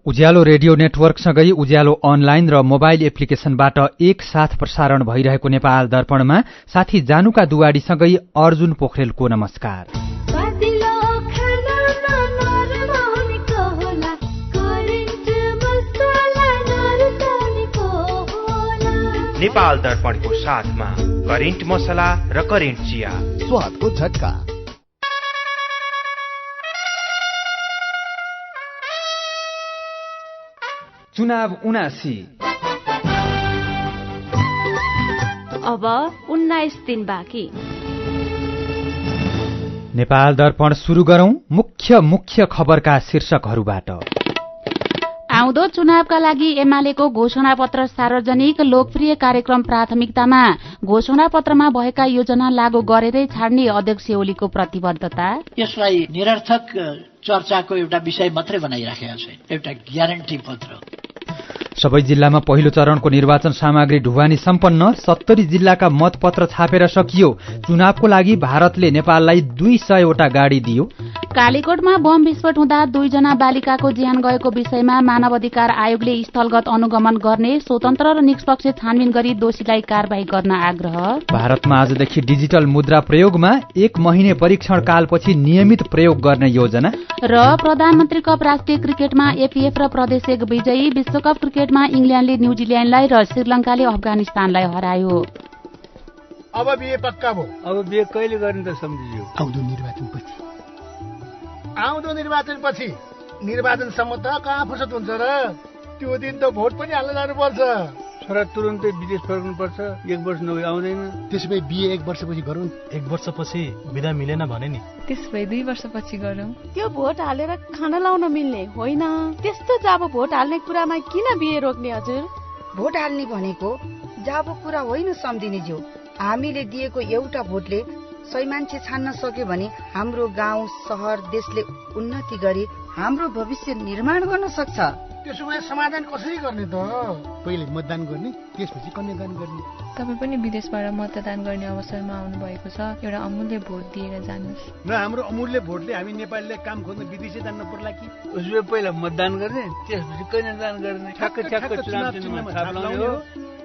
उज्यालो radio नेटवर्कसँगै उज्यालो online र mobile एप्लिकेशनबाट एकसाथ प्रसारण भइरहेको नेपाल दर्पणमा साथी जानुका दुवाडीसँगै अर्जुन पोखरेलको नमस्कार। नेपाल दर्पणको साथमा करेन्ट मसला र करेन्ट चिया, स्वादको झट्का। चुनाव 79 अब 19 दिन बाँकी। नेपाल दर्पण सुरु गरौं मुख्य खबरका शीर्षकहरूबाट। आउँदो चुनावका लागि एमालेको घोषणापत्र सार्वजनिक, लोकप्रिय कार्यक्रम प्राथमिकतामा। घोषणापत्रमा भएका योजना लागू गरेरै छाड्ने अध्यक्ष ओलीको प्रतिबद्धता। यसलाई निरर्थक चर्चाको एउटा विषय मात्रै बनाइराखेका छैन, एउटा ग्यारेन्टी पत्र। सबै जिल्लामा पहिलो चरणको निर्वाचन सामग्री ढुवानी सम्पन्न। 70 जिल्लाका मतपत्र छापेर सकियो। चुनावको लागि भारतले नेपाललाई 200 वटा गाडी दियो। कालीकोटमा बम विस्फोट हुँदा 2 जना बालिकाको ज्यान गएको विषयमा मानव अधिकार आयोगले स्थलगत अनुगमन गर्ने, स्वतन्त्र र निष्पक्ष छानबिन गरी दोषीलाई कारबाही गर्न आग्रह। भारतमा आजदेखि डिजिटल मुद्रा प्रयोगमा 1 महिने परीक्षण कालपछि नियमित प्रयोग गर्ने योजना। र प्रधानमन्त्री कप राष्ट्रिय क्रिकेटमा एपीएफ र प्रदेश 1 विजयी। विश्वकप क्रिकेटमा इंग्ल्यान्डले न्यूजील्यान्डलाई र श्रीलंकाले अफगानिस्तानलाई हरायो। अब बिहे पक्का भयो। अब बिहे कहिले गर्ने त सम्झियो? आउँदो निर्वाचनपछि। निर्वाचनसम्म त कहाँ फुर्सद हुन्छ र? त्यो दिन त भोट पनि हाल्न जानुपर्छ। छोरा तुरुन्तै विदेश फर्कनुपर्छ, 1 वर्ष नभए आउँदैन। त्यसो भए बिहे 1 वर्षपछि गरौँ। 1 वर्षपछि बिदा मिलेन भने नि, त्यसो भए 2 वर्षपछि गरौँ। त्यो भोट हालेर खाना लाउन मिल्ने होइन। त्यस्तो जाबो भोट हाल्ने कुरामा किन बिहे रोक्ने हजुर? भोट हाल्ने भनेको जाबो कुरा होइन सम्धिनेज्यू। हामीले दिएको एउटा भोटले 100 मान्छे छान्न सक्यो भने हाम्रो गाउँ, शहर, देशले उन्नति गरी हाम्रो भविष्य निर्माण गर्न सक्छ। त्यसो भए समाधान कसरी गर्ने त? पहिले मतदान गर्ने, त्यसपछि कन्यादान गर्ने। तपाईँ पनि विदेशबाट मतदान गर्ने अवसरमा आउनु भएको छ। एउटा अमूल्य भोट दिएर जानुहोस्। र हाम्रो अमूल्य भोटले हामी नेपालीले काम खोज्न विदेशै जान्न पर्ला कि? उसले पहिला मतदान गर्ने, त्यसपछि कन्यादान गर्ने। ठ्याक्क चुनाव चिन्हमा छाप लाउने हो,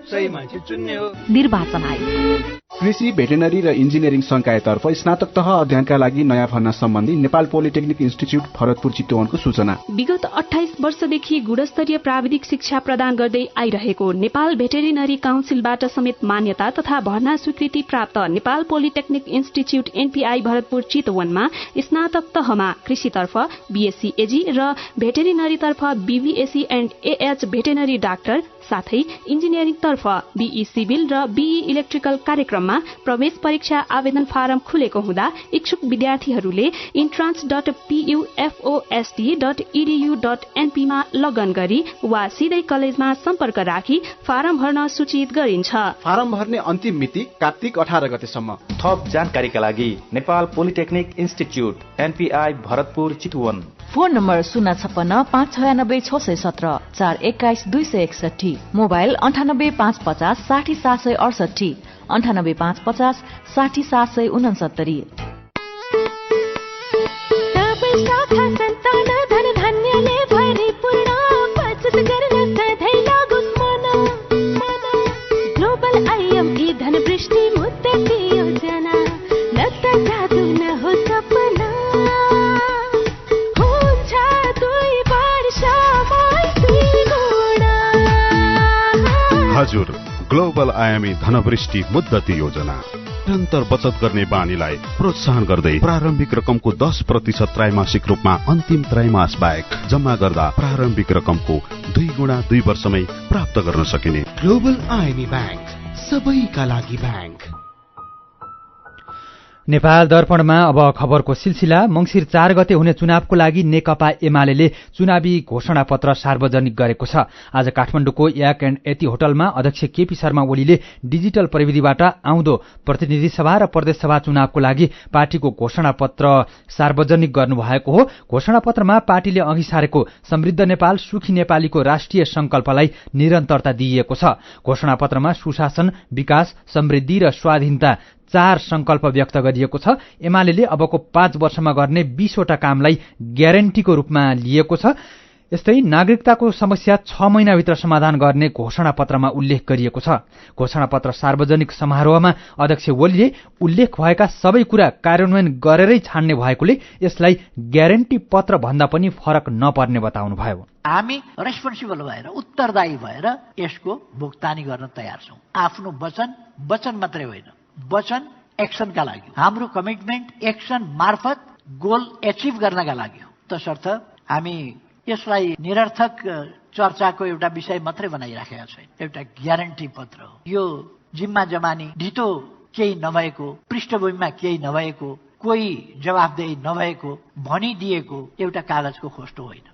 सही मान्छे चुन्ने हो। निर्वाचन आयोग। कृषि, भेटेनरी र इन्जिनियरिङ संकायतर्फ स्नातक तह अध्ययनका लागि नयाँ भर्ना सम्बन्धी नेपाल पोलिटेक्निक इन्स्टिच्युट भरतपुर चितवनको सूचना। विगत 28 वर्षदेखि गुणस्तरीय प्राविधिक शिक्षा प्रदान गर्दै आइरहेको नेपाल भेटेरिनरी काउन्सिलबाट समेत मान्यता तथा भर्ना स्वीकृति प्राप्त Nepal polytechnic institute NPI Bharatpur चितवनमा स्नातक तहमा कृषितर्फ बीएससी एजी र भेटेरिनरीतर्फ BVSc and AH veterinary doctor, साथै इन्जिनियरिङ तर्फ बीई सिभिल र बीई इलेक्ट्रिकल कार्यक्रममा प्रवेश परीक्षा आवेदन फारम खुलेको हुँदा इच्छुक विद्यार्थीहरूले entrance.pufosd.edu.np मा लगन गरी वा सिधै कलेजमा सम्पर्क राखी फारम भर्न सूचित गरिन्छ। फारम भर्ने अन्तिम मिति कार्तिक 18 गतेसम्म। थप जानकारीका लागि Nepal polytechnic institute NPI Bharatpur Chitwan. Phone number 056 596 667 421 261। Mobile 98 550 60 768 98 550 60 769। हजुर, ग्लोबल आयामी धनवृष्टि मुद्दती योजना निरन्तर बचत गर्ने बानीलाई प्रोत्साहन गर्दै प्रारम्भिक रकमको 10% त्रैमासिक रूपमा अन्तिम त्रैमास बाहेक जम्मा गर्दा प्रारम्भिक रकमको 2 गुणा 2 वर्षमै प्राप्त गर्न सकिने ग्लोबल आयामी ब्याङ्क, सबैका लागि ब्याङ्क। नेपाल दर्पणमा अब खबरको सिलसिला। मंसिर 4 गते हुने चुनावको लागि नेकपा एमाले चुनावी घोषणापत्र सार्वजनिक गरेको छ। आज काठमाडौँको याक एण्ड एती होटलमा अध्यक्ष केपी शर्मा ओलीले डिजिटल प्रविधिबाट आउँदो प्रतिनिधि सभा र प्रदेश सभा चुनावको लागि पार्टीको घोषणापत्र सार्वजनिक गर्नुभएको हो। घोषणापत्रमा पार्टीले अघि सारेको समृद्ध नेपाल, सुखी नेपालीको राष्ट्रिय संकल्पलाई निरन्तरता दिइएको छ। घोषणापत्रमा सुशासन, विकास, समृद्धि र स्वाधीनता 4 संकल्प व्यक्त गरिएको छ। एमाले अबको 5 वर्षमा गर्ने 20 वटा कामलाई ग्यारेन्टीको रूपमा लिएको छ। यस्तै नागरिकताको समस्या 6 महिनाभित्र समाधान गर्ने घोषणापत्रमा उल्लेख गरिएको छ। घोषणापत्र सार्वजनिक समारोहमा अध्यक्ष ओलीले उल्लेख भएका सबै कुरा कार्यान्वयन गरेरै छाड्ने भएकोले यसलाई ग्यारेन्टी पत्र भन्दा पनि फरक नपर्ने बताउनुभयो। हामी रेस्पोन्सिबल भएर उत्तरदायी भएर यसको भुक्तानी गर्न तयार छौं। आफ्नो वचन मात्रै होइन, वचन एक्सनका लागि, हाम्रो कमिटमेन्ट एक्सन मार्फत गोल एचिभ गर्नका लागि हो। तसर्थ हामी यसलाई निरर्थक चर्चाको एउटा विषय मात्रै बनाइराखेका छैन, एउटा ग्यारेन्टी पत्र हो। यो जिम्मा जमानी ढितो केही नभएको, पृष्ठभूमिमा केही नभएको, कोही जवाफदेही नभएको भनिदिएको एउटा कागजको खोस्टो होइन।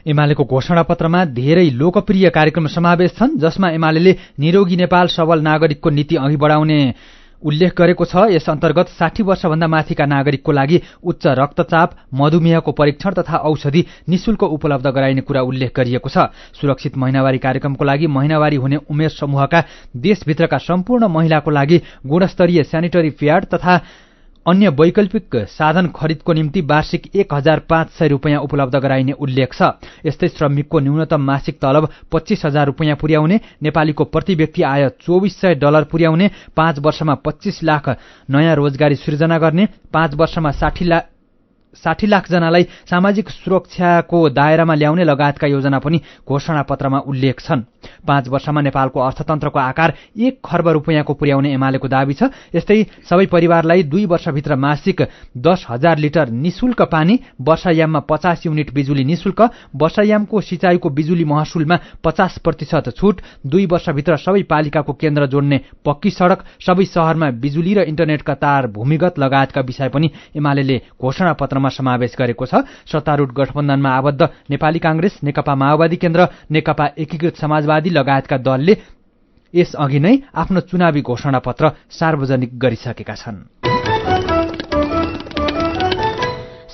एमालेको घोषणापत्रमा धेरै लोकप्रिय कार्यक्रम समावेश छन्, जसमा एमालेले निरोगी नेपाल सबल नागरिकको नीति अघि बढाउने उल्लेख गरेको छ। यस अन्तर्गत 60 वर्षभन्दा माथिका नागरिकको लागि उच्च रक्तचाप, मधुमेहको परीक्षण तथा औषधि निशुल्क उपलब्ध गराइने कुरा उल्लेख गरिएको छ। सुरक्षित महिनावारी कार्यक्रमको लागि महिनावारी हुने उमेर समूहका देशभित्रका सम्पूर्ण महिलाको लागि गुणस्तरीय स्यानिटरी प्याड तथा अन्य वैकल्पिक साधन खरिदको निम्ति वार्षिक 1500 रुपियाँ उपलब्ध गराइने उल्लेख छ। यस्तै श्रमिकको न्यूनतम मासिक तलब 25,000 रुपियाँ पुर्याउने, नेपालीको प्रति व्यक्ति आय $2400 पुर्याउने, 5 वर्षमा 25 लाख नयाँ रोजगारी सृजना गर्ने, 5 वर्षमा 60 लाख जनालाई सामाजिक सुरक्षाको दायरामा ल्याउने लगायतका योजना पनि घोषणापत्रमा उल्लेख छन्। 5 वर्षमा नेपालको अर्थतन्त्रको आकार 1 खर्ब रुपियाँको पुर्याउने एमालेको दाबी छ। यस्तै सबै परिवारलाई 2 वर्षभित्र मासिक 10,000 लिटर निशुल्क पानी, वर्षायाममा 50 युनिट बिजुली निशुल्क, वर्षायामको सिँचाइको बिजुली महसुलमा 50% छुट, 2 वर्षभित्र सबै पालिकाको केन्द्र जोड्ने पक्की सडक, सबै शहरमा बिजुली र इन्टरनेटका तार भूमिगत लगायतका विषय पनि एमालेले घोषणापत्रमा समावेश गरेको छ। सत्तारूढ गठबन्धनमा आबद्ध नेपाली कांग्रेस, नेकपा माओवादी केन्द्र, नेकपा एकीकृत समाजवादी लगायतका दलले यसअघि नै आफ्नो चुनावी घोषणापत्र सार्वजनिक गरिसकेका छन्।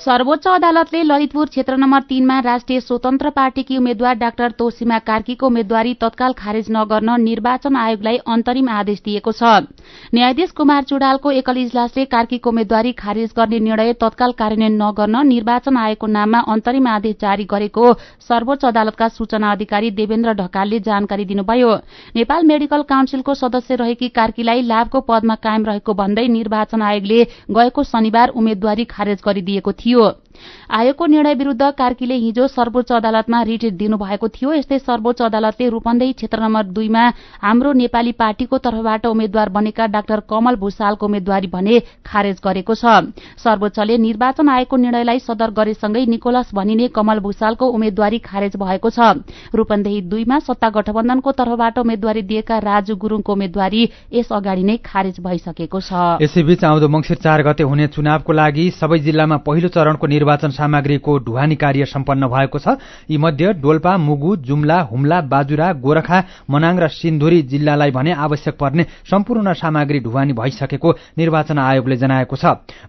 सर्वोच्च अदालतले ललितपुर क्षेत्र नम्बर 3 मा राष्ट्रिय स्वतन्त्र पार्टीकी उम्मेद्वार डाक्टर तोसीमा कार्कीको उम्मेद्वारी तत्काल खारेज नगर्न निर्वाचन आयोगलाई अन्तरिम आदेश दिएको छ। न्यायाधीश कुमार चुडालको एकल इजलासले कार्कीको उम्मेद्वारी खारेज गर्ने निर्णय तत्काल कार्यान्वयन नगर्न निर्वाचन आयोगको नाममा अन्तरिम आदेश जारी गरेको सर्वोच्च अदालतका सूचना अधिकारी देवेन्द्र ढकालले जानकारी दिनुभयो। नेपाल मेडिकल काउन्सिलको सदस्य रहेकी कार्कीलाई लाभको पदमा कायम रहेको भन्दै निर्वाचन आयोगले गएको शनिबार उम्मेद्वारी खारेज गरिदिएको थियो। आयोगको निर्णय विरूद्ध कार्कीले हिजो सर्वोच्च अदालतमा रिट दिनुभएको थियो। यस्तै सर्वोच्च अदालतले रूपन्देही क्षेत्र नम्बर 2 मा हाम्रो नेपाली पार्टीको तर्फबाट उम्मेद्वार बनेका डाक्टर कमल भूषालको उम्मेद्वारी भने खारेज गरेको छ। सर्वोच्चले निर्वाचन आयोगको निर्णयलाई सदर गरेसँगै निकोलस भनिने कमल भूषालको उम्मेद्वारी खारेज भएको छ। रूपन्देही 2 मा सत्ता गठबन्धनको तर्फबाट उम्मेद्वारी दिएका राजु गुरुङको उम्मेद्वारी यस अगाडि नै खारेज भइसकेको छ। यसैबीच आउँदो मंसिर 4 गते हुने चुनावको लागि सबै जिल्लामा पहिलो चरणको निर्वाचन सामग्रीको ढुवानी कार्य सम्पन्न भएको छ। यी मध्ये डोल्पा, मुगु, जुम्ला, हुम्ला, बाजुरा, गोरखा, मनाङ र सिन्धुली जिल्लालाई भने आवश्यक पर्ने सम्पूर्ण सामग्री ढुवानी भइसकेको निर्वाचन आयोगले जनाएको छ।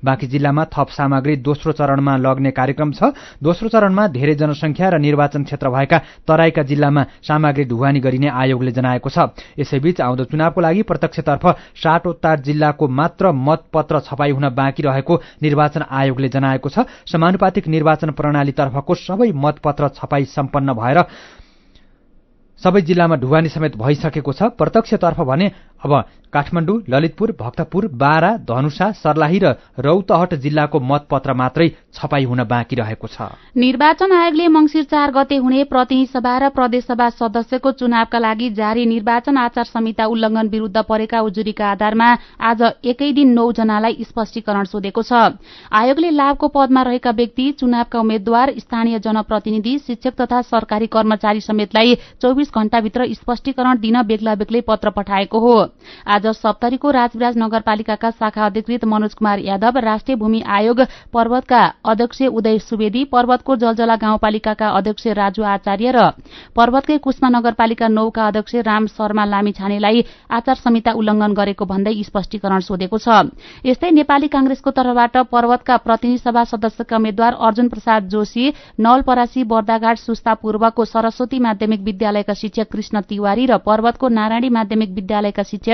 बाँकी जिल्लामा थप सामग्री दोस्रो चरणमा लग्ने कार्यक्रम छ। दोस्रो चरणमा धेरै जनसंख्या र निर्वाचन क्षेत्र भएका तराईका जिल्लामा सामग्री ढुवानी गरिने आयोगले जनाएको छ। यसैबीच आउँदो चुनावको लागि प्रत्यक्षतर्फ 60 जिल्लाको मात्र मतपत्र छपाई हुन बाँकी रहेको निर्वाचन आयोगले जनाएको छ। समानुपातिक निर्वाचन प्रणालीतर्फको सबै मतपत्र छपाई सम्पन्न भएर सबै जिल्लामा ढुवानी समेत भइसकेको छ। प्रत्यक्षतर्फ भने अब काठमाडौँ, ललितपुर, भक्तपुर, बारा, धनुषा, सर्लाही र रौतहट जिल्लाको मतपत्र मात्रै छपाई हुन बाँकी रहेको छ। निर्वाचन आयोगले मंसिर 4 गते हुने प्रतिनिधि सभा र प्रदेशसभा सदस्यको चुनावका लागि जारी निर्वाचन आचार संहिता उल्लंघन विरूद्ध परेका उजुरीका आधारमा आज एकै दिन 9 जनालाई स्पष्टीकरण सोधेको छ। आयोगले लाभको पदमा रहेका व्यक्ति, चुनावका उम्मेद्वार, स्थानीय जनप्रतिनिधि, शिक्षक तथा सरकारी कर्मचारी समेतलाई 24 घण्टाभित्र स्पष्टीकरण दिन बेग्ला बेग्लै पत्र पठाएको हो। आज सप्तरीको राजविराज नगरपालिकाका शाखा अधिकृत मनोज कुमार यादव, राष्ट्रिय भूमि आयोग पर्वतका अध्यक्ष उदय सुवेदी, पर्वतको जलजला गाउँपालिकाका अध्यक्ष राजु आचार्य र पर्वतकै कुष्मा नगरपालिका 9 का अध्यक्ष राम शर्मा लामिछानेलाई आचार संहिता उल्लंघन गरेको भन्दै स्पष्टीकरण सोधेको छ। यस्तै नेपाली कांग्रेसको तर्फबाट पर्वतका प्रतिनिधि सभा सदस्यका उम्मेद्वार अर्जुन प्रसाद जोशी, नवलपरासी, बर्दाघाट, सुस्ता पूर्वको सरस्वती माध्यमिक विद्यालयका शिक्षक कृष्ण तिवारी र पर्वतको नारायणी माध्यमिक विद्यालयका शिक्षक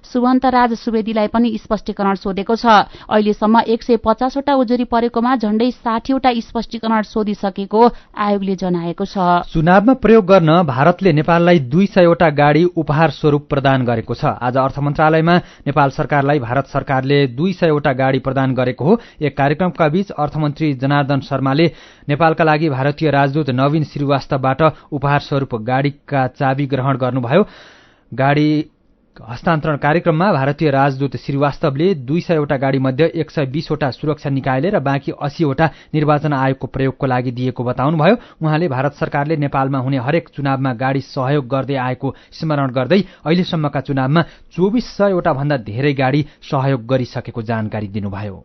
सुवन्तराज सुवेदीलाई पनि स्पष्टीकरण सोधेको छ। अहिलेसम्म 150 वटा उजुरी परेकोमा झण्डै 60 वटा स्पष्टीकरण सोधिसकेको आयोगले जनाएको छ। चुनावमा प्रयोग गर्न भारतले नेपाललाई 200 वटा गाडी उपहार स्वरूप प्रदान गरेको छ। आज अर्थ मन्त्रालयमा नेपाल सरकारलाई भारत सरकारले 200 वटा गाडी प्रदान गरेको हो। एक कार्यक्रमका बीच अर्थमन्त्री जनार्दन शर्माले नेपालका लागि भारतीय राजदूत नवीन श्रीवास्तवबाट उपहार स्वरूप गाडीका चाबी ग्रहण गर्नुभयो। गाडी हस्तान्तरण कार्यक्रममा भारतीय राजदूत श्रीवास्तवले 200 वटा गाडी मध्ये 120 वटा सुरक्षा निकायले र बाँकी 80 वटा निर्वाचन आयोगको प्रयोगको लागि दिएको बताउनुभयो। उहाँले भारत सरकारले नेपालमा हुने हरेक चुनावमा गाडी सहयोग गर्दै आएको स्मरण गर्दै अहिलेसम्मका चुनावमा 2400 वटा भन्दा धेरै गाडी सहयोग गरिसकेको जानकारी दिनुभयो।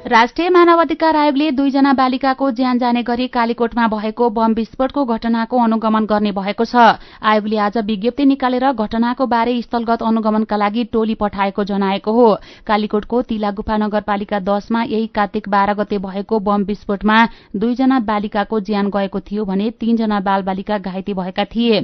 राष्ट्रिय मानवाधिकार आयोगले 2 जना बालिकाको ज्यान जाने गरी कालीकोटमा भएको बम विस्फोटको घटनाको अनुगमन गर्ने भएको छ। आयोगले आज विज्ञप्ति निकालेर घटनाको बारे स्थलगत अनुगमनका लागि टोली पठाएको जनाएको हो। कालीकोटको तिलागुफा नगरपालिका 10 मा यही कार्तिक 12 गते भएको बम विस्फोटमा 2 जना बालिकाको ज्यान गएको थियो भने 3 जना बालबालिका घाइते भएका थिए।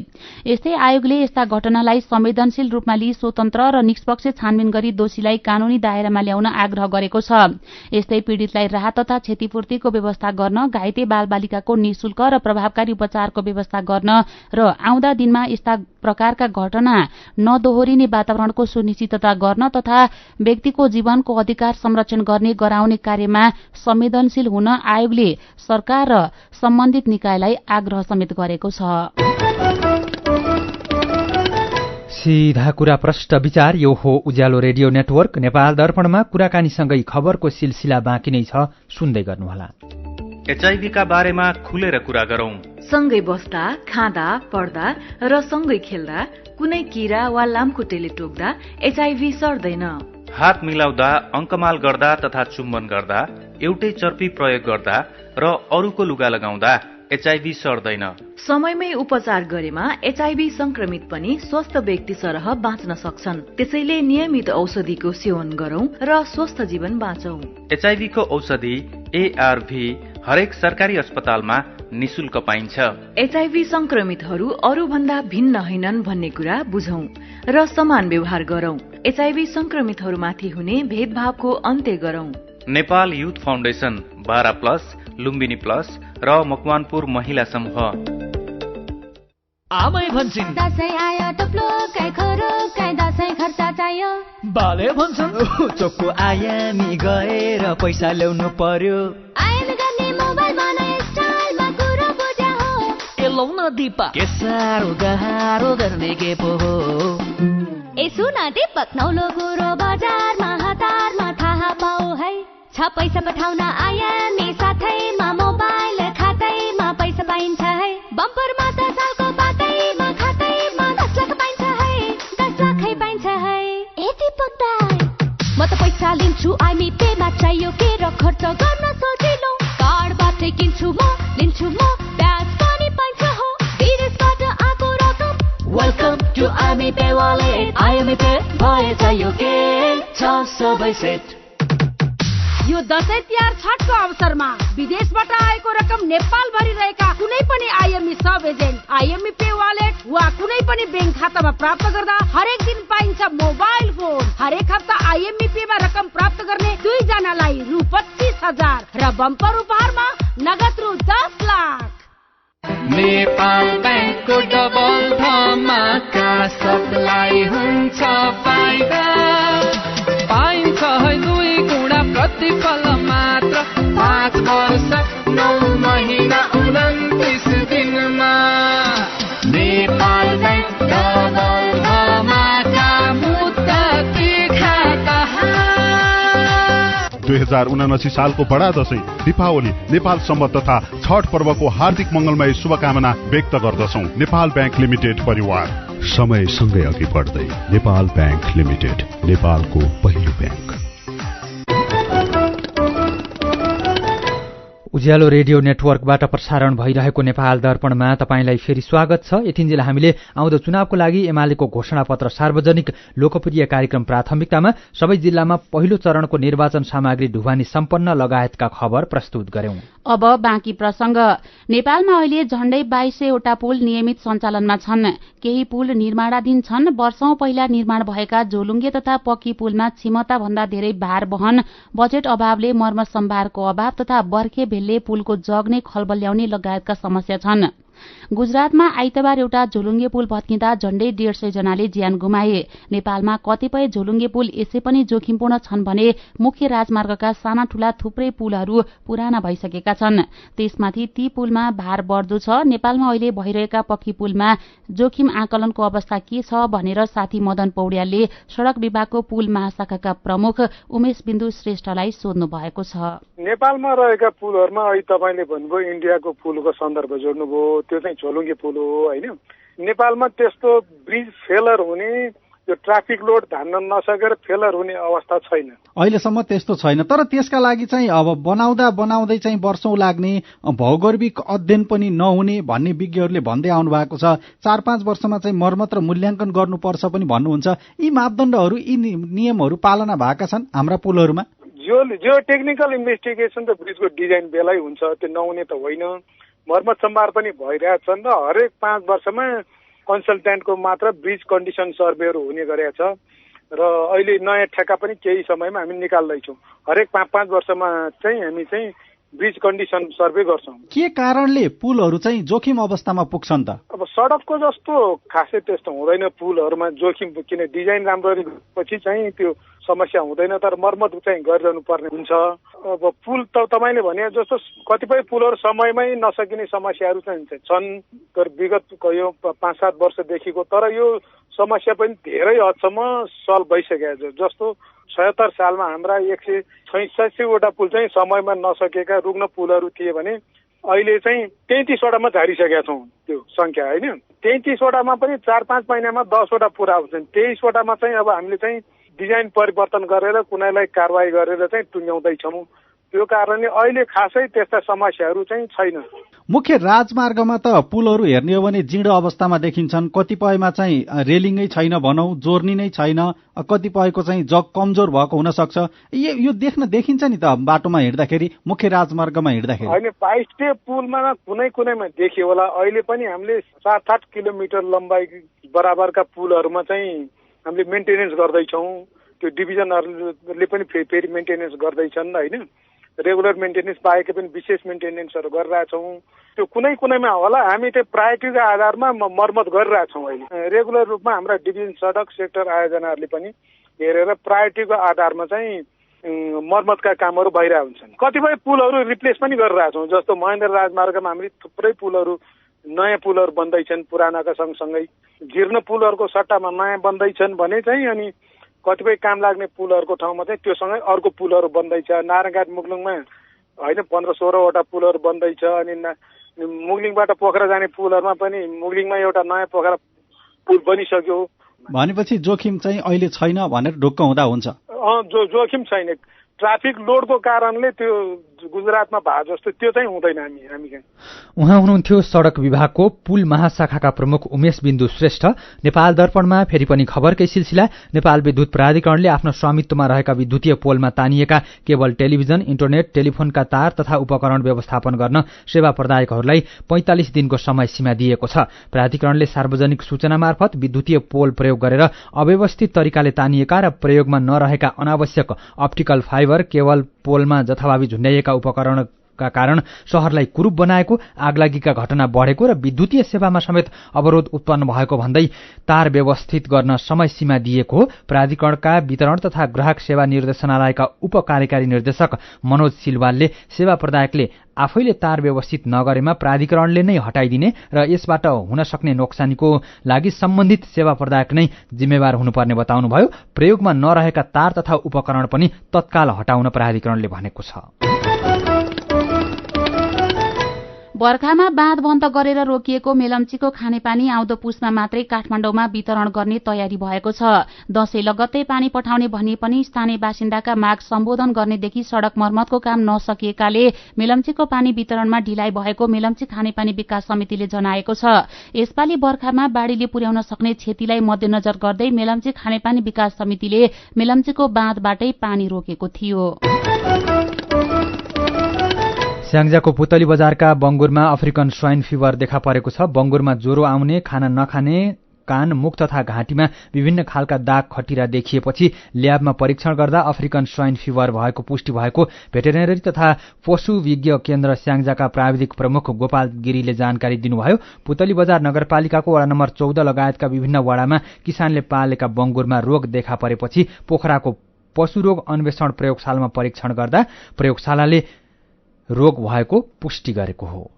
यस्तै आयोगले यस्ता घटनालाई संवेदनशील रूपमा लिई स्वतन्त्र र निष्पक्ष छानबिन गरी दोषीलाई कानूनी दायरामा ल्याउन आग्रह गरेको छ। यस्तै पीड़ितलाई राहत तथा क्षतिपूर्तिको व्यवस्था गर्न, घाइते बालबालिकाको निशुल्क र प्रभावकारी उपचारको व्यवस्था गर्न र आउँदा दिनमा यस्ता प्रकारका घटना नदोहोरिने वातावरणको सुनिश्चितता गर्न तथा व्यक्तिको जीवनको अधिकार संरक्षण गर्ने गराउने कार्यमा संवेदनशील हुन आयोगले सरकार र सम्बन्धित निकायलाई आग्रह समेत गरेको छ। सीधा कुरा प्रष्ट विचार, यो हो उज्यालो रेडियो नेटवर्क। नेपाल दर्पणमा कुराकानीसँगै खबरको सिलसिला बाँकी नै छ, सुन्दै गर्नुहोला। एचआईभी का बारेमा खुलेर कुरा गरौं। सँगै बस्दा, खाँदा, पढ्दा र सँगै खेल्दा कुनै कीरा वा लामखुट्टेले टोक्दा एचआईभी सर्दैन। हात मिलाउँदा, अंकमाल गर्दा तथा चुम्बन गर्दा, एउटै चर्पी प्रयोग गर्दा र अरूको लुगा लगाउँदा एचआईभी सर्दैन। समयमै उपचार गरेमा एचआईभी संक्रमित पनि स्वस्थ व्यक्ति सरह बाँच्न सक्छन्। त्यसैले नियमित औषधिको सेवन गरौं र स्वस्थ जीवन बाँचौं। एचआईभी को औषधि एआरभी हरेक सरकारी अस्पतालमा निशुल्क पाइन्छ। एचआईभी संक्रमितहरू अरू भन्दा भिन्न होइनन् भन्ने कुरा बुझौं र समान व्यवहार गरौं। एचआईभी संक्रमितहरूमाथि हुने भेदभावको अन्त्य गरौं। Nepal youth foundation, 12+, Lumbini plus र मकवानपुर महिला समूह। आमै भन्छन् दसैँ आयो टुप्लो काई खरो काई दसैँ खर्च चाहियो। बाले भन्छन् चोकको आयामी गएर पैसा ल्याउनु पर्यो। आयामी गर्ने मोबाइलमा नयाँ स्टाइलमा कुरो बुझ्या हो। ए लौ न दिपा के साह्रो गाह्रो गर्ने के पो हो। ए सुन दीपक नौलो कुरो बजारमा हतारमा थाहा पाऊ है। छ पैसा पठाउन आयामी साथैमा मोबाइल खातैमा पैसा पाइन्छ है। बम्परमा त सालको बाटैमा खातैमा 10 लाख पाइन्छ है। 10 लाखै पाइन्छ है। यति पक्दाइ म त पैसा लिन्छु आइमी पेमा चाहियो के र खर्च गर्न सजिलो। कार्डबाटै किन्छु म लिन्छु म ब्याज पनि पाइन्छ हो। विदेशबाट आएको रकम welcome to IME pay wallet. IME pay भए चाहियो के छ सबै सेट। यो दशैं तिहार छठको अवसरमा विदेशबाट आएको रकम नेपाल भरि रहेका कुनै पनि आइएमई सब एजेन्ट, आइएमई पे वालेट वा कुनै पनि बैंक खातामा प्राप्त गर्दा हरेक दिन पाइन्छ मोबाइल फोन। हरेक हप्ता आइएमई पेमा रकम प्राप्त गर्ने 2 जनालाई रु 25,000 र बम्पर उपहारमा नगद रु 10 लाख। नेपाल बैंकको डबल धमाका सबलाई हुन्छ फाइदा। पाइन्छ है 2 गुणा प्रतिफल मात्र 5 वर्ष 9 महिना 29 दिनमा। नेपाल बैंक डबल धमाका मुद्दा खाता। 2079 सालको बडा दशैं दीपावली, नेपाल सम्बत तथा छठ पर्वको हार्दिक मंगलमय शुभकामना व्यक्त गर्दछौं। नेपाल बैंक लिमिटेड परिवार, समय सँगै अघि बढ्दै। नेपाल बैंक लिमिटेड, नेपालको पहिलो बैंक। उज्यालो रेडियो नेटवर्कबाट प्रसारण भइरहेको नेपाल दर्पणमा तपाईंलाई फेरि स्वागत छ। यतिन्जेल हामीले आउँदो चुनावको लागि एमालेको घोषणापत्र सार्वजनिक लोकप्रिय कार्यक्रम प्राथमिकतामा सबै जिल्लामा पहिलो चरणको निर्वाचन सामग्री ढुवानी सम्पन्न लगायतका खबर प्रस्तुत गर्यौं। अब बाँकी प्रसंग। नेपालमा अहिले झण्डै 2200 वटा पुल नियमित सञ्चालनमा छन्। केही पुल निर्माणाधीन छन्। वर्षौं पहिला निर्माण भएका झोलुङ्गे तथा पक्की पुलमा क्षमता भन्दा धेरै भार वहन, बजेट अभावले मर्मत सम्भारको अभाव तथा बर्खे भेलले पुलको जग नै खलबल्याउने लगायतका समस्या छन्। गुजरातमा आइतबार एउटा झोलुङ्गे पुल भत्किँदा झण्डै 150 जनाले ज्यान गुमाए। नेपालमा कतिपय झोलुङ्गे पुल यसै पनि जोखिमपूर्ण छन् भने मुख्य राजमार्गका साना ठूला थुप्रै पुलहरू पुराना भइसकेका छन्। त्यसमाथि ती पुलमा भार बढ्दो छ। नेपालमा अहिले भइरहेका पक्की पुलमा जोखिम आकलनको अवस्था के छ भनेर साथी मदन पौड्यालले सड़क विभागको पुल महाशाखाका प्रमुख उमेश बिन्दु श्रेष्ठलाई सोध्नु भएको छ। नेपालमा रहेका पुलहरूमा अहिले तपाईले भन्नुभयो इन्डियाको पुलको सन्दर्भ जोड्नुभयो, त्यो चाहिँ झोलुङ्गे पुल हो हैन। नेपालमा त्यस्तो ब्रिज फेलर हुने, यो ट्राफिक लोड धान्न नसकेर फेलर हुने अवस्था छैन। अहिलेसम्म त्यस्तो छैन। तर त्यसका लागि चाहिँ अब बनाउँदै चाहिँ वर्षौं लाग्ने, भौगोलिक अध्ययन पनि नहुने भन्ने विज्ञहरूले भन्दै आउनु भएको छ। 4-5 वर्षमा चाहिँ मर्मत र मूल्याङ्कन गर्नुपर्छ पनि भन्नुहुन्छ। यी मापदण्डहरू, यी नियमहरू पालना भएका छन् हाम्रा पुलहरूमा? जो टेक्निकल इन्भेस्टिगेसन त ब्रिजको डिजाइन बेलै हुन्छ, त्यो नहुने त होइन। मर्मत सम्भार पनि भइरहेछन् र हरेक 5 वर्षमा कन्सल्टेन्टको मात्र ब्रिज कन्डिसन सर्वेहरू हुने गरेको छ र अहिले नयाँ ठेक्का पनि केही समयमा हामी निकाल्दैछौँ। हरेक 5-5 वर्षमा चाहिँ हामी चाहिँ ब्रिज कन्डिसन सर्वे गर्छौँ। के कारणले पुलहरू चाहिँ जोखिम अवस्थामा पुग्छन् त? अब सडकको जस्तो खासै त्यस्तो हुँदैन पुलहरूमा जोखिम, किन डिजाइन राम्ररी पछि चाहिँ त्यो समस्या हुँदैन, तर मर्मत चाहिँ गरिरहनु पर्ने हुन्छ। अब पुल त तपाईले भने जस्तो कतिपय पुलहरू समयमै नसकिने समस्याहरू चाहिँ छन्, तर विगतको यो 5-7 वर्षदेखिको। तर यो समस्या पनि धेरै हदसम्म सल्भ भइसकेको छ। जस्तो 76 सालमा हाम्रा 186 वटा पुल चाहिँ समयमा नसकेका रुग्ण पुलहरू थिए भने अहिले चाहिँ 33 वटामा झारिसकेका छौँ त्यो संख्या हैन। 33 वटामा पनि 4-5 महिनामा 10 वटा पुरा हुन्छन्। 23 वटामा चाहिँ अब हामीले चाहिँ डिजाइन परिवर्तन गरेर कुनैलाई कारवाही गरेर चाहिँ टुङ्ग्याउँदैछौँ। त्यो कारणले अहिले खासै त्यस्ता समस्याहरू चाहिँ छैन। मुख्य राजमार्गमा त पुलहरू हेर्ने हो भने जीर्ण अवस्थामा देखिन्छन्। कतिपयमा चाहिँ रेलिङै छैन भनौँ, जोर्नी नै छैन, कतिपयको चाहिँ जग कमजोर भएको हुन सक्छ। यो देखिन्छ नि त बाटोमा हिँड्दाखेरि, मुख्य राजमार्गमा हिँड्दाखेरि। होइन, 22 पुलमा कुनैमा देखियो होला। अहिले पनि हामीले 7-8 किलोमिटर लम्बाइ बराबरका पुलहरूमा चाहिँ हामीले मेन्टेनेन्स गर्दैछौँ। त्यो डिभिजनहरूले पनि फेरि मेन्टेनेन्स गर्दैछन् होइन। रेगुलर मेन्टेनेन्स बाहेक पनि विशेष मेन्टेनेन्सहरू गरिरहेछौँ। त्यो कुनैमा होला। हामी त्यो प्रायोरिटीको आधारमा मर्मत गरिरहेछौँ। अहिले रेगुलर रूपमा हाम्रा डिभिजन सडक सेक्टर आयोजनाहरूले पनि हेरेर प्रायोरिटीको आधारमा चाहिँ मर्मतका कामहरू भइरहेका हुन्छन्। कतिपय पुलहरू रिप्लेस पनि गरिरहेछौँ। जस्तो महेन्द्र राजमार्गमा हामीले थुप्रै पुलहरू, नयाँ पुलहरू बन्दैछन् पुरानाका सँगसँगै। जीर्ण पुलहरूको सट्टामा नयाँ बन्दैछन् भने चाहिँ अनि कतिपय काम लाग्ने पुलहरूको ठाउँमा चाहिँ त्योसँगै अर्को पुलहरू बन्दैछ। नारायणघाट मुगलुङमा होइन 15-16 वटा पुलहरू बन्दैछ। अनि मुगलिङबाट पोखरा जाने पुलहरूमा पनि मुगलिङमा एउटा नयाँ पोखरा पुल बनिसक्यो। भनेपछि जोखिम चाहिँ अहिले छैन भनेर ढुक्क हुँदा हुन्छ? जोखिम छैन। ट्राफिक लोडको कारणले त्यो गुजरातमा भए जस्तो त्यो चाहिँ हुँदैन। हामी उहाँ हुनुहुन्थ्यो सड़क विभागको पुल महाशाखाका प्रमुख उमेश बिन्दु श्रेष्ठ। नेपाल दर्पणमा फेरि पनि खबरकै सिलसिला। नेपाल विद्युत प्राधिकरणले आफ्नो स्वामित्वमा रहेका विद्युतीय पोलमा तानिएका केबल टेलिभिजन, इन्टरनेट, टेलिफोनका तार तथा उपकरण व्यवस्थापन गर्न सेवा प्रदायकहरूलाई 45 दिनको समय सीमा दिएको छ। प्राधिकरणले सार्वजनिक सूचना मार्फत विद्युतीय पोल प्रयोग गरेर अव्यवस्थित तरिकाले तानिएका र प्रयोगमा नरहेका अनावश्यक अप्टिकल फाइबर केबल पोलमा जथाभावी झुन्ड्याइएका उपकरणका कारण शहरलाई कुरूप बनाएको, आगलागीका घटना बढेको र विद्युतीय सेवामा समेत अवरोध उत्पन्न भएको भन्दै तार व्यवस्थित गर्न समय सीमा दिएको हो। प्राधिकरणका वितरण तथा ग्राहक सेवा निर्देशनालयका उपकार्यकारी निर्देशक मनोज सिलवालले सेवा प्रदायकले आफैले तार व्यवस्थित नगरेमा प्राधिकरणले नै हटाइदिने र यसबाट हुन सक्ने नोक्सानीको लागि सम्बन्धित सेवा प्रदायक नै जिम्मेवार हुनुपर्ने बताउनुभयो। प्रयोगमा नरहेका तार तथा उपकरण पनि तत्काल हटाउन प्राधिकरणले भनेको छ। बर्खामा बाँध बन्द गरेर रोकिएको मेलम्चीको खानेपानी आउँदो पुसमा मात्रै काठमाडौँमा वितरण गर्ने तयारी भएको छ। दशैं लगत्तै पानी पठाउने भनिए पनि स्थानीय बासिन्दाका माग सम्बोधन गर्नेदेखि सड़क मर्मतको काम नसकिएकाले मेलम्चीको पानी वितरणमा ढिलाइ भएको मेलम्ची खानेपानी विकास समितिले जनाएको छ। यसपालि बर्खामा बाढ़ीले पुर्याउन सक्ने क्षतिलाई मध्यनजर गर्दै मेलम्ची खानेपानी विकास समितिले मेलम्चीको बाँधबाटै पानी रोकेको थियो। स्याङ्जाको पुतली बजारका बंगुरमा अफ्रिकन स्वाइन फिभर देखा परेको छ। बंगुरमा ज्वरो आउने, खाना नखाने, कान, मुख तथा घाँटीमा विभिन्न खालका दाग खटिरा देखिएपछि ल्याबमा परीक्षण गर्दा अफ्रिकन स्वाइन फिभर भएको पुष्टि भएको भेटेरिनरी तथा पशु विज्ञ केन्द्र स्याङ्जाका प्राविधिक प्रमुख गोपाल गिरीले जानकारी दिनुभयो। पुतली बजार नगरपालिकाको वडा नम्बर 14 लगायतका विभिन्न वडामा किसानले पालेका बंगुरमा रोग देखा परेपछि पोखराको पशुरोग अन्वेषण प्रयोगशालामा परीक्षण गर्दा प्रयोगशालाले रोग भएको पुष्टि गरेको हो।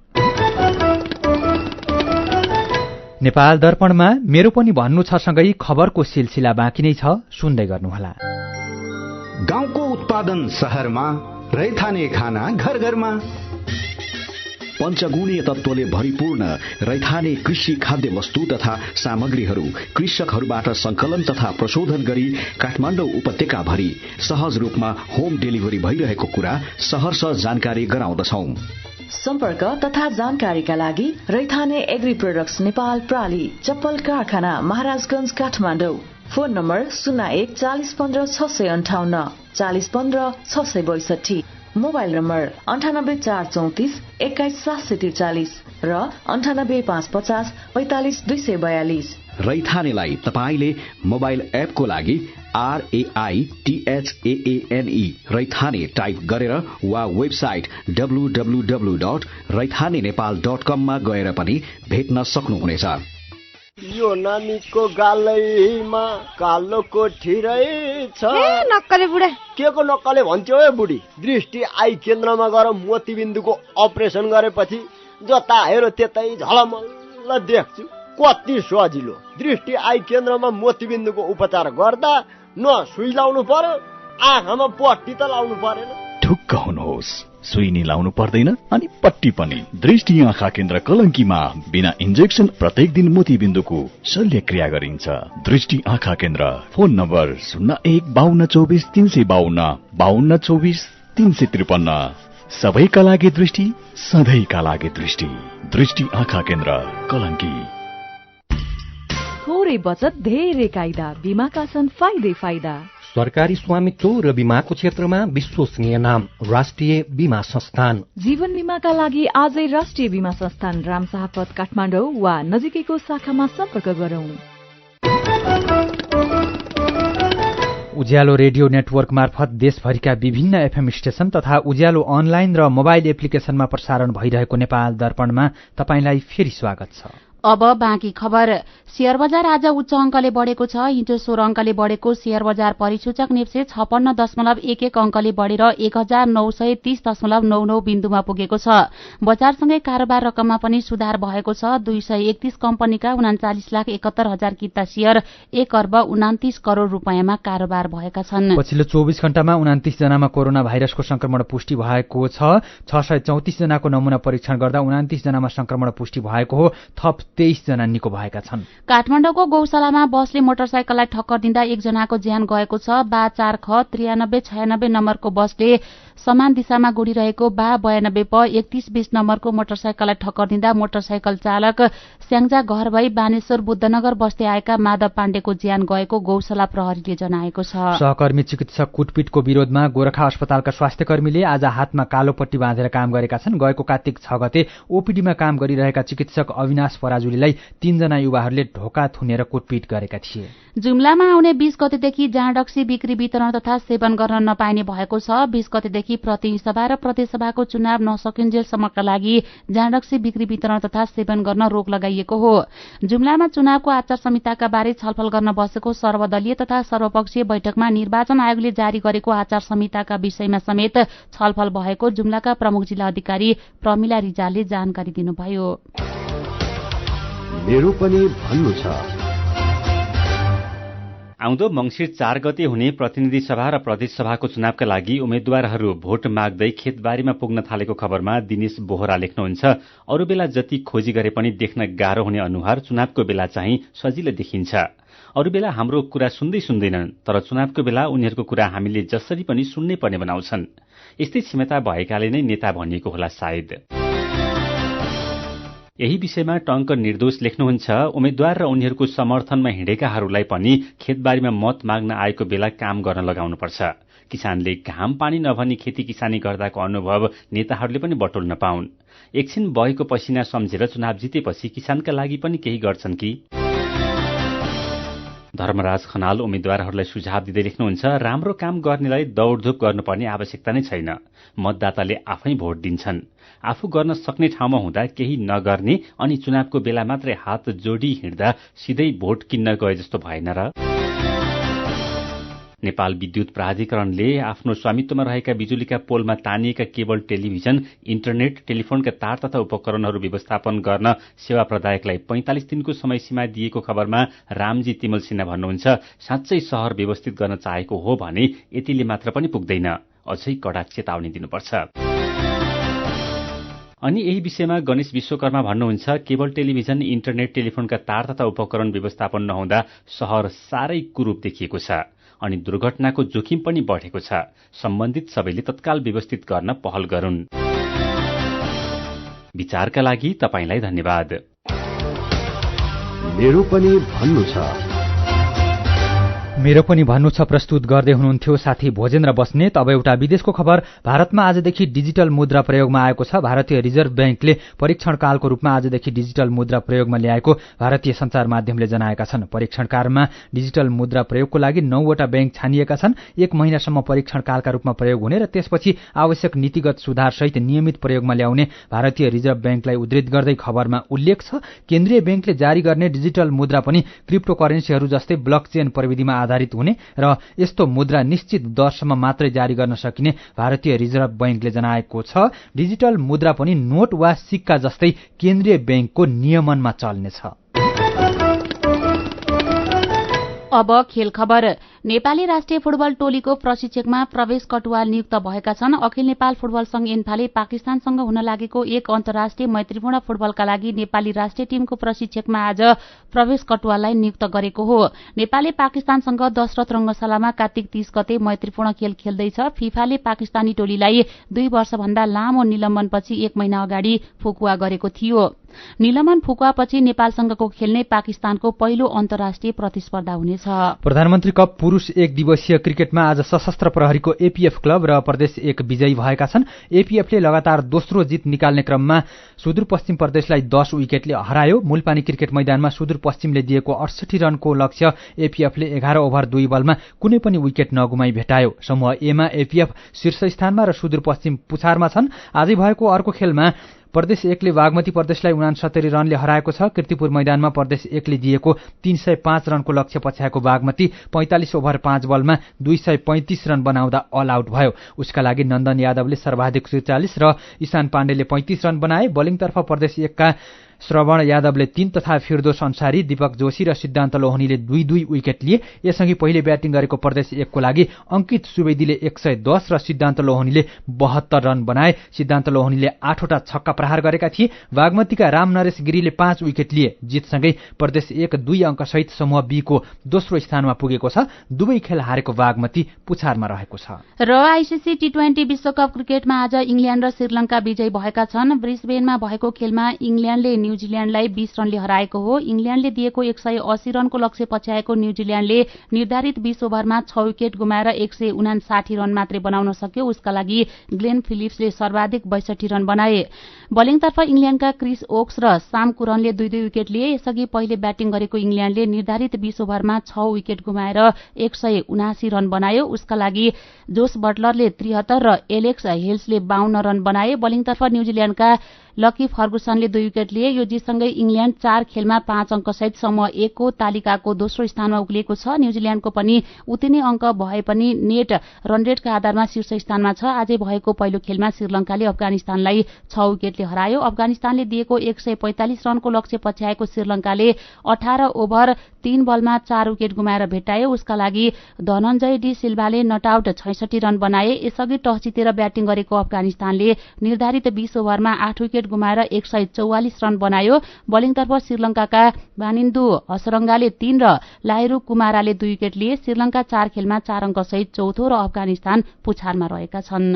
नेपाल दर्पणमा मेरो पनि भन्नु छ सँगै खबरको सिलसिला बाँकी नै छ, सुन्दै गर्नुहोला। गाउँको उत्पादन शहरमा, रैथाने खाना घर घरमा। पञ्चगुणीय तत्त्वले भरिपूर्ण रैथाने कृषि खाद्य वस्तु तथा सामग्रीहरू कृषकहरूबाट संकलन तथा प्रशोधन गरी काठमाडौँ उपत्यका भरि सहज रूपमा होम डेलिभरी भइरहेको कुरा सहर्ष जानकारी गराउँदछौं। सम्पर्क तथा जानकारीका लागि रैथाने एग्री प्रोडक्ट्स नेपाल प्राली, चप्पल कारखाना, Maharajganj, Kathmandu. Phone number 01 40 15 658 40 15 662। Mobile number 98 434 21 743 र 98 550 45 242। रैथानेलाई तपाईले मोबाइल एपको लागि RAITHAANE रैथाने टाइप गरेर वा वेबसाइट www.raithanenepal.com मा गएर पनि भेट्न सक्नुहुनेछ। यो नानीको गालैमा कालो कोठी रहेछ। नक्कले बुढा। के को नक्कले भन्छौ ए बुढी? दृष्टि आई केन्द्रमा गएर मोतीबिन्दुको अपरेसन गरेपछि जता हेरो त्यतै झलमल्ल देख्छु। कति सजिलो। दृष्टि आई केन्द्रमा मोतीबिन्दुको उपचार गर्दा न सुई लाउनु पर्यो, आँखामा पट्टी त लाउनु परेन। ढुक्क हुनुहोस्, सुई नि लाउनु पर्दैन अनि पट्टी पनि। दृष्टि आँखा केन्द्र कलंकीमा बिना इन्जेक्सन प्रत्येक दिन मोतीबिन्दुको शल्यक्रिया गरिन्छ। दृष्टि आँखा केन्द्र। Phone number 01 52 24 352 52 24 353। सबैका लागि दृष्टि, सधैँका लागि दृष्टि। दृष्टि आँखा केन्द्र कलंकी। थोरै बचत धेरै कायदा, बीमाका छन् फाइदै फाइदा। सरकारी स्वामित्व र बीमाको क्षेत्रमा विश्वसनीय नाम राष्ट्रिय बीमा संस्थान। जीवन बीमाका लागि आजै राष्ट्रिय बीमा संस्थान रामशाहपथ काठमाडौँ वा नजिकैको शाखामा सम्पर्क गरौं। उज्यालो रेडियो नेटवर्क मार्फत देशभरिका विभिन्न एफएम स्टेशन तथा उज्यालो अनलाइन र मोबाइल एप्लिकेशनमा प्रसारण भइरहेको नेपाल दर्पणमा तपाईंलाई फेरि स्वागत छ। अब बाँकी खबर। शेयर बजार आज उच्च अंकले बढ़ेको छ। हिजो 16 अंकले बढ़ेको शेयर बजार परिसूचक नेप्से 56.11 अंकले बढ़ेर 1930.99 बिन्दुमा पुगेको छ। बजारसँगै कारोबार रकममा पनि सुधार भएको छ। 231 कम्पनीका 39,71,000 किता शेयर 1 अर्ब 29 करोड़ रूपियाँमा कारोबार भएका छन्। पछिल्लो 24 घण्टामा 29 जनामा कोरोना भाइरसको संक्रमण पुष्टि भएको छ। 634 जनाको नमूना परीक्षण गर्दा 29 जनामा संक्रमण पुष्टि भएको हो। थप 23 जना निको भएका छन्। काठमाडौँको गौशालामा बसले मोटरसाइकललाई ठक्कर दिँदा एकजनाको ज्यान गएको छ। बा 4 ख 9396 नम्बरको बसले समान दिशामा गुडिरहेको बा 92 प 3120 नम्बरको मोटरसाइकललाई ठक्कर दिँदा मोटरसाइकल चालक स्याङ्जा घर भई बानेश्वर बुद्धनगर बस्दै आएका माधव पाण्डेको ज्यान गएको गौशाला प्रहरीले जनाएको छ। सहकर्मी चिकित्सक कुटपिटको विरोधमा गोरखा अस्पतालका स्वास्थ्यकर्मीले आज हातमा कालो पट्टी बाँधेर काम गरेका छन्। गएको कार्तिक 6 गते ओपीडीमा काम गरिरहेका चिकित्सक अविनाश पराजुलीलाई 3 जना युवाहरूले ढोका थुनेर कुटपिट गरेका थिए। जुम्लामा आउने 20 गतेदेखि जाँडक्सी बिक्री वितरण तथा सेवन गर्न नपाइने भएको छ। 20 गतेदेखि प्रतिनिधि सभा र प्रदेशसभाको चुनाव नसकिन्जेलसम्मका लागि जाँडक्सी बिक्री वितरण तथा सेवन गर्न रोक लगाइएको हो। जुम्लामा चुनावको आचार संहिताका बारे छलफल गर्न बसेको सर्वदलीय तथा सर्वपक्षीय बैठकमा निर्वाचन आयोगले जारी गरेको आचार संहिताका विषयमा समेत छलफल भएको जुम्लाका प्रमुख जिल्ला अधिकारी प्रमिला रिजालले जानकारी दिनुभयो। मेरो पनि भन्नु छ। आउँदो मंसिर 4 गते हुने प्रतिनिधि सभा र प्रदेश सभाको चुनावका लागि उम्मेद्वारहरू भोट माग्दै खेतबारीमा पुग्न थालेको खबरमा दिनेश बोहरा लेख्नुहुन्छ, अरू बेला जति खोजी गरे पनि देख्न गाह्रो हुने अनुहार चुनावको बेला चाहिँ सजिलै देखिन्छ। अरू बेला हाम्रो कुरा सुन्दैनन्, तर चुनावको बेला उनीहरूको कुरा हामीले जसरी पनि सुन्नै पर्ने बनाउँछन्। यस्तै क्षमता भएकाले नै नेता भनिएको होला सायद। यही विषयमा टंक निर्दोष लेख्नुहुन्छ, उम्मेद्वार र उनीहरूको समर्थनमा हिँडेकाहरूलाई पनि खेतबारीमा मत माग्न आएको बेला काम गर्न लगाउनुपर्छ। किसानले घाम पानी नभनी खेती किसानी गर्दाको अनुभव नेताहरूले पनि बटुल्न पाउन्। एकछिन बगेको पसिना सम्झेर चुनाव जितेपछि किसानका लागि पनि केही गर्छन् कि? धर्मराज खनाल उम्मेद्वारहरूलाई सुझाव दिँदै लेख्नुहुन्छ, राम्रो काम गर्नेलाई दौडधुप गर्नुपर्ने आवश्यकता नै छैन। मतदाताले आफै भोट दिन्छन्। आफू गर्न सक्ने ठाउँमा हुँदा केही नगर्ने अनि चुनावको बेला मात्रै हात जोडी हिँड्दा सिधै भोट किन्न गए जस्तो भएन र? नेपाल विद्युत प्राधिकरणले आफ्नो स्वामित्वमा रहेका बिजुलीका पोलमा तानिएका केबल टेलिभिजन, इन्टरनेट, टेलिफोनका तार तथा उपकरणहरू व्यवस्थापन गर्न सेवा प्रदायकलाई 45 दिनको समय सीमा दिएको खबरमा रामजी तिमल सिन्हा भन्नुहुन्छ, साँच्चै शहर व्यवस्थित गर्न चाहेको हो भने यतिले मात्र पनि पुग्दैन, अझै कडा चेतावनी दिनुपर्छ। अनि यही विषयमा गणेश विश्वकर्मा भन्नुहुन्छ, केबल टेलिभिजन, इन्टरनेट, टेलिफोनका तार तथा उपकरण व्यवस्थापन नहुँदा शहर साह्रै कुरूप देखिएको छ अनि दुर्घटनाको जोखिम पनि बढेको छ। सम्बन्धित सबैले तत्काल व्यवस्थित गर्न पहल गरून्। विचारका लागि तपाईलाई धन्यवाद। मेरो पनि भन्नु छ। मेरो पनि भन्नु छ प्रस्तुत गर्दै हुनुहुन्थ्यो साथी भोजेन्द्र बस्नेत। अब एउटा विदेशको खबर। भारतमा आजदेखि डिजिटल मुद्रा प्रयोगमा आएको छ। भारतीय रिजर्भ ब्याङ्कले परीक्षणकालको रूपमा आजदेखि डिजिटल मुद्रा प्रयोगमा ल्याएको भारतीय सञ्चार माध्यमले जनाएका छन्। परीक्षणकालमा डिजिटल मुद्रा प्रयोगको लागि 9 वटा ब्याङ्क छानिएका छन्। 1 महिनासम्म परीक्षणकालका रूपमा प्रयोग हुने र त्यसपछि आवश्यक नीतिगत सुधारसहित नियमित प्रयोगमा ल्याउने भारतीय रिजर्भ ब्याङ्कलाई उद्धृत गर्दै खबरमा उल्लेख छ। केन्द्रीय ब्याङ्कले जारी गर्ने डिजिटल मुद्रा पनि क्रिप्टो करेन्सीहरू जस्तै ब्लकचेन प्रविधिमा आधारित हुने र यस्तो मुद्रा निश्चित दरसम्म मात्रै जारी गर्न सकिने भारतीय रिजर्भ ब्याङ्कले जनाएको छ। डिजिटल मुद्रा पनि नोट वा सिक्का जस्तै केन्द्रीय ब्याङ्कको नियमनमा चल्नेछ। अब खेल खबर। नेपाली राष्ट्रिय फुटबल टोलीको प्रशिक्षकमा प्रवेश कटुवाल नियुक्त भएका छन्। अखिल नेपाल फुटबल संघ एन्फाले पाकिस्तानसँग हुन लागेको एक अन्तर्राष्ट्रिय मैत्रीपूर्ण फुटबलका लागि नेपाली राष्ट्रिय टीमको प्रशिक्षकमा आज प्रवेश कटुवाललाई नियुक्त गरेको हो। नेपालले पाकिस्तानसँग दशरथ रंगशालामा कार्तिक 30 गते मैत्रीपूर्ण खेल खेल्दैछ। फिफाले पाकिस्तानी टोलीलाई 2 वर्षभन्दा लामो निलम्बनपछि 1 महिना अगाडि फुकुवा गरेको थियो। निलम्बन फुकुवापछि नेपालसँगको खेल नै पाकिस्तानको पहिलो अन्तर्राष्ट्रिय प्रतिस्पर्धा हुनेछ। प्रधानमन्त्री कप पुरूष 1 दिवसीय क्रिकेटमा आज सशस्त्र प्रहरीको एपीएफ क्लब र प्रदेश 1 विजयी भएका छन्। एपीएफले लगातार दोस्रो जित निकाल्ने क्रममा सुदूरपश्चिम प्रदेशलाई 10 विकेटले हरायो। मूलपानी क्रिकेट मैदानमा सुदूरपश्चिमले दिएको 68 रनको लक्ष्य एपीएफले 11 ओभर 2 बलमा कुनै पनि विकेट नगुमाई भेटायो। समूह एमा एपीएफ शीर्ष स्थानमा र सुदूरपश्चिम पुछारमा छन्। आजै भएको अर्को खेलमा प्रदेश 1 ले बागमती प्रदेशलाई 69 रनले हराएको छ। कीर्तिपुर मैदानमा प्रदेश 1 ले दिएको 305 रनको लक्ष्य पछ्याएको बागमती 45 ओभर 5 बलमा 235 रन बनाउँदा अल आउट भयो। उसका लागि नन्दन यादवले सर्वाधिक 43 र ईशान पाण्डेले 35 रन बनाए। बोलिङतर्फ प्रदेश 1 का श्रवण यादवले 3 तथा फिरदोस अन्सारी, दीपक जोशी र सिद्धान्त लोहनीले 2-2 विकेट लिए। यसअघि पहिले ब्याटिङ गरेको प्रदेश 1 को लागि अंकित सुवेदीले 110 र सिद्धान्त लोहनीले 72 रन बनाए। सिद्धान्त लोहनीले 8 वटा छक्का प्रहार गरेका थिए। बागमतीका राम नरेश गिरीले 5 विकेट लिए। जितसँगै प्रदेश 1 2 अंकसहित समूह बी को दोस्रो स्थानमा पुगेको छ। दुवै खेल हारेको बागमती पुछारमा रहेको छ। र आईसीसी टी20 विश्वकप क्रिकेटमा आज इंग्ल्याण्ड र श्रीलंका विजयी भएका छन्। ब्रिस्बेनमा भएको खेलमा इंग्ल्याण्डले न्यूजील्याण्डलाई 20 रनले हराएको हो। इंग्ल्याण्डले दिएको 180 रनको लक्ष्य पछ्याएको न्यूजील्याण्डले निर्धारित 20 ओभरमा 6 विकेट गुमाएर 159 रन मात्रै बनाउन सक्यो। उसका लागि ग्लेन फिलिप्सले सर्वाधिक 62 रन बनाए। बोलिङतर्फ इंग्ल्याण्डका क्रिस ओक्स र साम कुरनले 2-2 विकेट लिए। यसअघि पहिले ब्याटिङ गरेको इंग्ल्याण्डले निर्धारित 20 ओभरमा 6 विकेट गुमाएर 179 रन बनायो। उसका लागि जोस बटलरले 73 र एलेक्स हेल्सले 52 रन बनाए। बोलिङतर्फ न्यूजील्याण्डका लकी फर्गुसनले 2 विकेट लिए। यो जितसँगै इङ्ल्याण्ड 4 खेलमा 5 अङ्कसहित समूह 1 को तालिकाको दोस्रो स्थानमा उक्लिएको छ। न्यूजील्याण्डको पनि उति नै अङ्क भए पनि नेट रन रेटका आधारमा शीर्ष स्थानमा छ। आजै भएको पहिलो खेलमा श्रीलङ्काले अफगानिस्तानलाई 6 विकेटले हरायो। अफगानिस्तानले दिएको 145 रनको लक्ष्य पछ्याएको श्रीलङ्काले 18 ओभर 3 बलमा 4 विकेट गुमाएर भेट्टायो। उसका लागि धनञ्जय डी सिल्भाले नट आउट 66 रन बनाए। यसअघि टस जितेर ब्याटिङ गरेको अफगानिस्तानले निर्धारित 20 ओभरमा 8 विकेट गुमाएर 144 रन बनायो। बलिङतर्फ श्रीलङ्काका भानिन्दु हसरङ्गाले 3 र लाहिरू कुमाराले 2 विकेट लिए। श्रीलङ्का 4 खेलमा 4 अङ्कसहित चौथो र अफगानिस्तान पुछारमा रहेका छन्।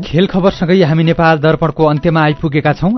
खेल खबरसँगै हामी नेपाल दर्पणको अन्त्यमा आइपुगेका छौं।